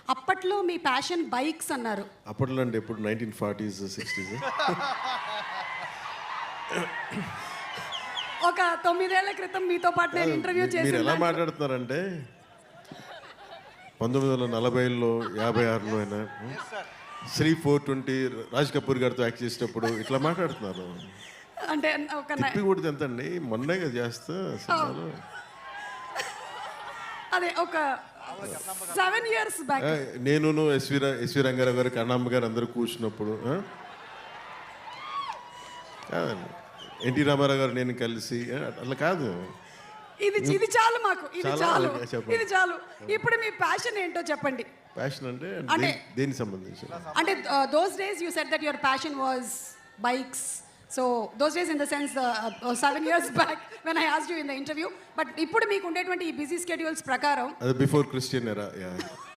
అప్పట్లో మీ passion bikes అన్నారు. అప్పట్లో అంటే ఎప్పుడు 1940s 60s ఒక 9 ఏళ్ల క్రితం మీతో పాటు నేను ఇంటర్వ్యూ మీరు ఎలా చేసి మాట్లాడుతున్నారంటే 1940లో 56లో అయినా శ్రీ 420 రాజ్ కపూర్ గారితో యాక్ట్ చేసేటప్పుడు ఇట్లా మాట్లాడుతున్నారు. అంటే ఒక తిప్పి కొడితే ఎంత అండి, మొన్నేగా చేస్తా సినిమాలో. అదే ఒక 7 years బ్యాక్. నేను ఎస్వి రంగారావు గారు, కన్నమ్మ గారు అందరూ కూర్చున్నప్పుడు కాదండి, ఎన్టీ రామారావు గారు నేను కలిసి అట్లా కాదు. ఇది చాలు మాకు, ఇది చాలా చాలు, చెప్పండి. ఇది చాలు. ఇప్పుడు మీ ప్యాషన్ ఏంటో చెప్పండి. ప్యాషన్ అంటే అంటే- దేనికి సంబంధించి? అంటే those days you said that your passion was bikes. So those days in the sense 7 years back when I asked you in the interview. But ఇప్పుడు మీకు ఉండేటువంటి ఈ బిజీ స్కెడ్యూల్స్ ప్రకారం అది బిఫోర్ క్రిస్టియన్ ఎరా.